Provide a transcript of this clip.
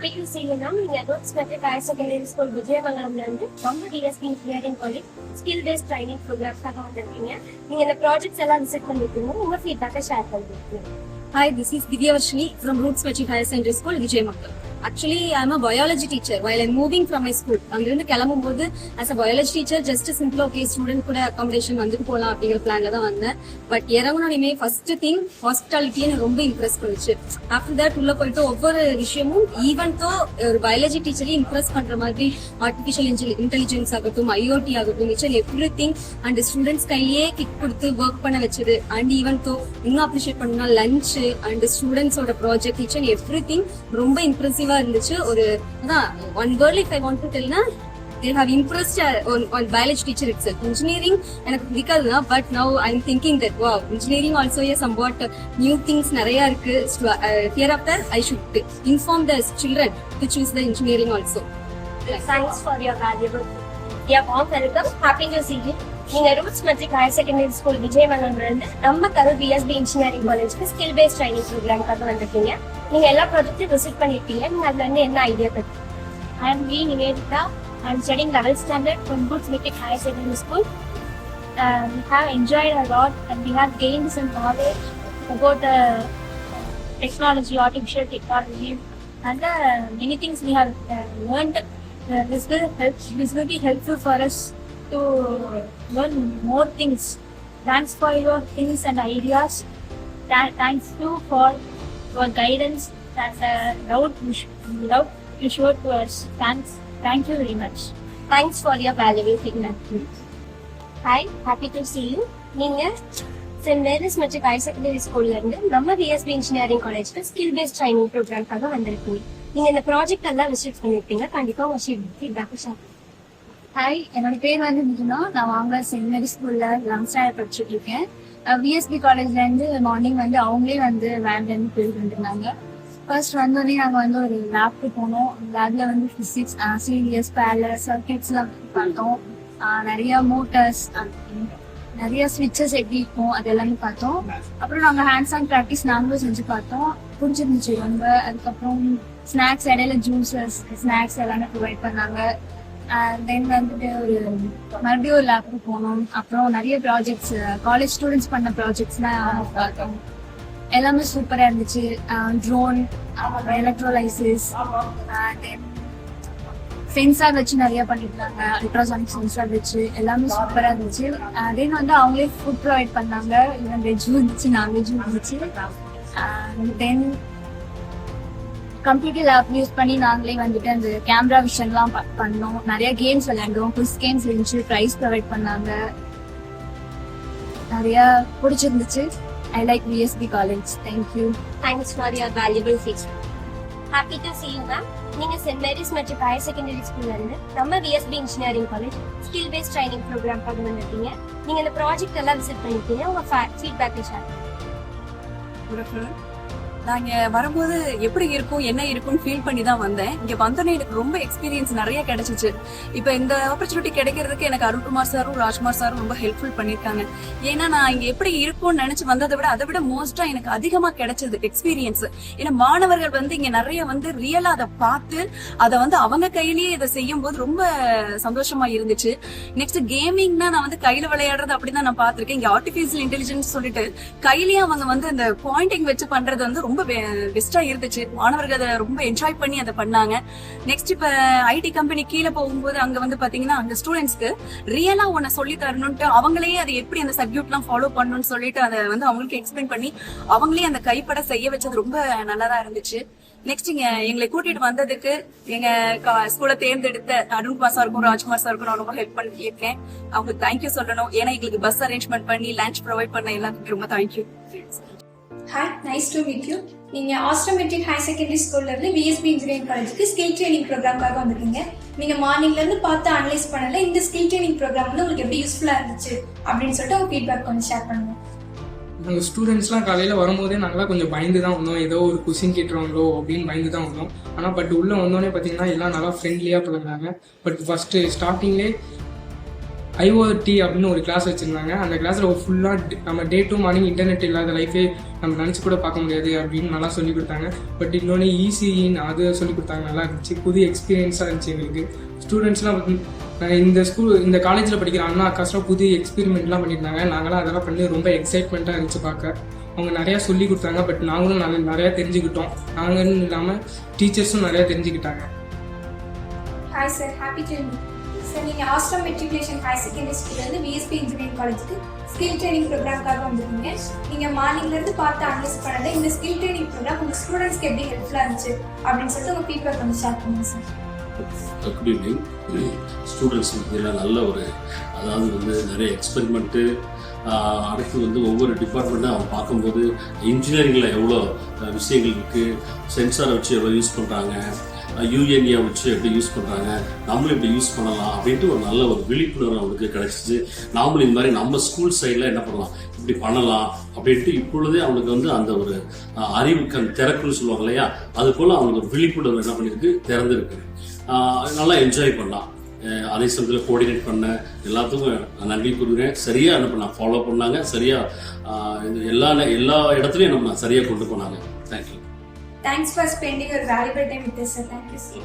Happy to see you now. நீங்க Roots Metric Higher Secondary School விஜயமங்கலம்ல இருந்து நம்ம DSP Engineering College skill based training ப்ரோக்ராம்ஸ்க்காக வந்திருக்கீங்க. நீங்க இந்த ப்ராஜெக்ட்ஸ் எல்லாம் விசிட் பண்ணிருக்கீங்க. உங்க ஃபீட்பேக்கை ஷேர் பண்ணிருக்கீங்க. Hi, this is Divyavashini from Roots Metric Higher Secondary School, Vijayamagal. Actually, I am a biology teacher. While I am moving from my school, அங்கிருந்து கிளம்பும்போது as a biology teacher, just simple okay student கூட accommodation வந்துட்டு போலாம் அப்படிங்கிற பிளான்ல தான் வந்தேன். But இறங்குனோடனே first thing hospitality எனக்கு ரொம்ப இம்ப்ரெஸ் பண்ணுச்சு. ஆஃப்டர் தட் உள்ள போயிட்டு ஒவ்வொரு விஷயமும் ஈவன் தோ ஒரு பயாலஜி டீச்சரையும் இம்ப்ரெஸ் பண்ற மாதிரி ஆர்டிஃபிஷியல் இன்டெலிஜென்ஸ் ஆகட்டும், IoT ஆகட்டும், எவ்ரி திங் அண்ட் ஸ்டூடெண்ட்ஸ் கையிலேயே கிக் கொடுத்து ஒர்க் பண்ண வச்சது. அண்ட் ஈவன் தோ இன்னும் அப்ரிஷியேட் பண்ணா லஞ்ச் அண்ட் ஸ்டூடெண்ட்ஸோட project each and everything ரொம்ப இம்ப்ரெசிவா இருந்துச்சு. ஒரு one word if I want to டெல்னா they have impressed on biology teacher itself. Engineering எனக்கு பிடிக்காதுதான், but now I'm thinking that wow, engineering also is somewhat new things நிறைய இருக்கு. Hereafter I should inform the children to choose the engineering also. Thanks for your valuable warm welcome. Happy to see you. நீங்க Roots Metric Higher Secondary School விஜயமங்கலம்ல இருந்து நம்ம Karur DSP Engineering Collegeக்கு skill based training ப்ரோக்ராம்க்காக வந்திருக்கீங்க. நீங்க எல்லா ப்ராஜெக்ட்டும் visit பண்ணிருக்கீங்க. நீங்க அதுல இருந்து என்ன idea பெற்றீங்க? I am V. Nivedita. I am studying 11th standard from Roots Metric Higher Secondary School. We have enjoyed a lot and we have gained some knowledge about technology, artificial technology, and many things we have learned. This will be helpful for us to learn more things. Thanks for your things and ideas. Thanks you for your guidance and love you showed to us. Thank you very much. Thanks for your valuable feedback. Hi, happy to see you. நீங்க Saint Mary's matric higher secondary ஸ்கூல்ல இருந்து நம்ம DSP Engineering Collegeக்கு skill based training ப்ரோக்ராம்க்காக வந்திருக்கீங்க. நீங்க இந்த project எல்லாம் விசிட் பண்ணிருக்கீங்க. கண்டிப்பா உங்க ஃபீட்பேக் ஷேர். ஹாய், என்னோட பேர் வந்து மிதுனா. நான் வாங்க சென்ட் மேரி ஸ்கூல்ல 11th ஸ்டாண்டர்ட் படிச்சுட்டு இருக்கேன். VSB காலேஜ்ல இருந்து மார்னிங் வந்து அவங்களே வந்து வேன்ல இருந்து போயிட்டு வந்துருந்தாங்க. ஃபர்ஸ்ட் வந்தோடனே நாங்கள் வந்து ஒரு லேப்க்கு போனோம். லேப்ல வந்து பிசிக்ஸ், சீரியஸ், பேலர், சர்க்கியூட்ஸ் எல்லாம் பார்த்தோம். நிறைய மோட்டர்ஸ், நிறைய ஸ்விட்சஸ் எப்படி இருக்கும் அது எல்லாமே பார்த்தோம். அப்புறம் நாங்கள் ஹேண்ட்ஸ் ஆன் ப்ராக்டிஸ் நாங்களும் செஞ்சு பார்த்தோம். பிடிச்சிருந்துச்சு ரொம்ப. அதுக்கப்புறம் ஸ்நாக்ஸ், இடையில ஜூஸஸ், ஸ்நாக்ஸ் எல்லாமே ப்ரொவைட் பண்ணாங்க. தென் வந்துட்டு மறுபடியும் ஒரு லேப்க்கு போனோம். அப்புறம் நிறைய ப்ராஜெக்ட்ஸ், காலேஜ் ஸ்டூடெண்ட்ஸ் பண்ண ப்ராஜெக்ட்ஸ்லாம் பார்த்தோம். எல்லாமே சூப்பரா இருந்துச்சு. ட்ரோன், எலக்ட்ரோலைசிஸ், சென்சார் வச்சு நிறைய பண்ணிருந்தாங்க. அல்ட்ராசானிக் சென்சார் வச்சு எல்லாமே சூப்பரா இருந்துச்சு. தென் வந்து அவங்களே ஃபுட் ப்ரொவைட் பண்ணாங்க. வெஜ்ஜும் இருந்துச்சு, நான்வெஜ்ஜும் இருந்துச்சு. தென் கம்ப்யூட்டர் லேப் யூஸ் பண்ணி நாங்களே வந்துட்டு அந்த கேமரா விஷன்லாம் பண்ணோம். நிறைய கேம்ஸ் விளையாண்டோம். குவிஸ் கேம்ஸ் இருந்துச்சு. ப்ரைஸ் ப்ரொவைட் பண்ணாங்க. நிறைய பிடிச்சிருந்துச்சு. I like VSB College. Thank you. Thanks for your valuable feedback. Happy to see you, ma'am. நீங்க Saint Mary's matric higher secondary ஸ்கூல்ல இருந்து நம்ம DSP Engineering College skill based training ப்ரோக்ராம்க்காக வந்திருக்கீங்க. நீங்க இந்த ப்ராஜெக்ட் எல்லாம் விசிட் பண்ணிருக்கீங்க. உங்க ஃபீட்பேக்கை ஷேர் பண்ணுங்க. நாங்க வரும்போது எப்படி இருக்கும் என்ன இருக்கும்னு ஃபீல் பண்ணி தான் வந்தேன். இங்க வந்தோடனே எனக்கு ரொம்ப எக்ஸ்பீரியன்ஸ் நிறைய கிடைச்சிச்சு. இப்ப இந்த ஆப்பர்ச்சுனிட்டி கிடைக்கிறதுக்கு எனக்கு அருண்குமார் சாரும் ராஜ்குமார் சாரும் ரொம்ப ஹெல்ப்ஃபுல் பண்ணிருக்காங்க. ஏன்னா நான் இங்க எப்படி இருக்கும்னு நினைச்சு வந்ததை விட அதை விட மோஸ்டா எனக்கு அதிகமா கிடைச்சது எக்ஸ்பீரியன்ஸ். ஏன்னா மாணவர்கள் வந்து இங்க நிறைய வந்து ரியலா அதை பார்த்து அதை வந்து அவங்க கையிலேயே இதை செய்யும் போது ரொம்ப சந்தோஷமா இருந்துச்சு. நெக்ஸ்ட் கேமிங்னா நான் வந்து கையில விளையாடுறது அப்படிதான் நான் பாத்திருக்கேன். இங்க ஆர்டிபிஷியல் இன்டெலிஜென்ஸ் சொல்லிட்டு கையிலேயே அவங்க வந்து அந்த பாயிண்டிங் வச்சு பண்றது வந்து ரொம்ப பெஸ்டா இருந்துச்சு. மாணவர்கள் அதை ரொம்ப என்ஜாய் பண்ணி அதை பண்ணாங்க. நெக்ஸ்ட் இப்ப ஐடி கம்பெனி கீழே போகும்போது அங்க வந்து பாத்தீங்கன்னா அந்த ஸ்டூடெண்ட்ஸ்க்கு ரியலா ஒன்ன சொல்லி தரணும்ட்டு அவங்களே அதை எப்படி அந்த சர்க்கியூட் எல்லாம் ஃபாலோ பண்ணணும்னு சொல்லிட்டு அதை வந்து அவங்களுக்கு எக்ஸ்பிளைன் பண்ணி அவங்களே அந்த கைப்பட செய்ய வச்சது ரொம்ப நல்லதா இருந்துச்சு. நெக்ஸ்ட் இங்க எங்களை கூட்டிட்டு வந்ததுக்கு எங்க ஸ்கூலை தேர்ந்தெடுத்த அருண்குமார் சாருக்கும் ராஜ்குமார் சாருக்கும் நான் ரொம்ப ஹெல்ப் பண்ணிருக்கேன். அவங்களுக்கு தேங்க்யூ சொல்லணும். ஏன்னா எங்களுக்கு பஸ் அரேஞ்ச்மெண்ட் பண்ணி லஞ்ச் ப்ரொவைட் பண்ண எல்லாத்துக்கும் ரொம்ப thank you. Hi, nice to meet you. நீங்க ஆஸ்ட்ரோ மெட்ரிக் ஹையர் செகண்டரி ஸ்கூல்ல இருந்து VSB Engineering Collegeக்கு ஸ்கில் ட்ரைனிங் ப்ரோக்ராம்காக வந்திருக்கீங்க. நீங்க மார்னிங்ல இருந்து பார்த்து அனலைஸ் பண்ணல இந்த ஸ்கில் ட்ரைனிங் ப்ரோக்ராம் வந்து உங்களுக்கு எப்படி யூஸ்ஃபுல்லா இருந்துச்சு அப்படின்னு சொல்லிட்டு உங்க ஃபீட்பேக் கொஞ்சம் ஷேர் பண்ணுங்க. நாங்கள் ஸ்டூடெண்ட்ஸ்லாம் காலையில் வரும்போதே நாங்களாம் கொஞ்சம் பயந்து தான் வந்தோம். ஏதோ ஒரு கொஸ்டின் கேட்டுருவாங்களோ அப்படின்னு பயந்து தான் வந்தோம். ஆனால் பட் உள்ளே வந்தோடனே பார்த்தீங்கன்னா எல்லாம் நல்லா ஃப்ரெண்ட்லியாக பழகுறாங்க. பட் ஃபஸ்ட்டு ஸ்டார்டிங்லேயே IoT அப்படின்னு ஒரு கிளாஸ் வச்சுருந்தாங்க. அந்த கிளாஸில் ஃபுல்லாக நம்ம டே டு மார்னிங் இன்டர்நெட் இல்லாத லைஃபே நம்ம நினச்சி கூட பார்க்க முடியாது அப்படின்னு நல்லா சொல்லிக் கொடுத்தாங்க. பட் இன்னொன்று ECEன்னு அது சொல்லிக் கொடுத்தாங்க, நல்லா இருந்துச்சு, புது எக்ஸ்பீரியன்ஸாக இருந்துச்சு எங்களுக்கு. ஸ்டூடெண்ட்ஸ்லாம் இந்த காலேஜில் படிக்கிற அண்ணா அக்காஸ்லாம் புது எக்ஸ்பெரிமெண்ட்லாம் பண்ணியிருந்தாங்க. நாங்களாம் அதெல்லாம் பண்ணி ரொம்ப எக்ஸைட்மெண்ட்டாக இருந்துச்சு பார்க்க. அவங்க நிறையா சொல்லி கொடுத்தாங்க. பட் நாங்களும் நிறையா தெரிஞ்சுக்கிட்டோம். நாங்களும் இல்லாமல் டீச்சர்ஸும் நிறையா தெரிஞ்சுக்கிட்டாங்க. Hi sir, happy to meet sir. நீங்கள் ஆஸ்ட்ரம் மெட்ரிகுலேஷன் ஹையர் செகண்டரி ஸ்கூல்லேருந்து VSB இன்ஜினியரிங் காலேஜுக்கு ஸ்கில் ட்ரைனிங் ப்ரோக்ராம்காக வந்துருக்கீங்க. நீங்கள் மார்னிங்லேருந்து பார்த்து அனலைஸ் பண்ணல இந்த ஸ்கில் ட்ரைனிங் ப்ரோக்ராம் உங்கள் ஸ்டூடெண்ட்ஸ்க்கு எப்படி ஹெல்ப்ஃபுல்லாக இருந்துச்சு அப்படின்னு சொல்லிட்டு உங்கள் ஃபீட்பேக் வந்து ஷேர் பண்ணுங்க சார். Good evening. ஸ்டூடெண்ட்ஸ் இதெல்லாம் நல்ல ஒரு, அதாவது நிறைய எக்ஸ்பெரிமெண்ட்டு, அடுத்து ஒவ்வொரு டிபார்ட்மெண்ட்டாக அவங்க பார்க்கும்போது இன்ஜினியரிங்கில் எவ்வளோ விஷயங்கள் இருக்குது, சென்சாரை வச்சு எவ்வளோ யூஸ் பண்ணுறாங்க, UNE வச்சு எப்படி யூஸ் பண்ணுறாங்க, நம்மளும் இப்படி யூஸ் பண்ணலாம் அப்படின்ட்டு ஒரு நல்ல ஒரு விழிப்புணர்வு அவங்களுக்கு கிடைச்சிச்சு. நாமளும் இந்த மாதிரி நம்ம ஸ்கூல் சைடில் என்ன பண்ணலாம், இப்படி பண்ணலாம் அப்படின்ட்டு இப்பொழுதே அவனுக்கு அந்த ஒரு அறிவுக்கு அந்த திறக்குன்னு சொல்லுவாங்க இல்லையா, அது போல் அவங்களுக்கு ஒரு விழிப்புணர்வு என்ன பண்ணியிருக்கு, திறந்துருக்கு. நல்லா என்ஜாய் பண்ணலாம். அதே சமயத்தில் கோஆர்டினேட் பண்ண எல்லாத்துக்கும் நான் நன்றி கூறுகிறேன். சரியாக என்ன பண்ண ஃபாலோ பண்ணாங்க, சரியாக எல்லா இடத்துலையும் நம்ம சரியாக கொண்டு போனாங்க. Thank you. Thanks for spending your valuable time with us, sir. Thank you, sir.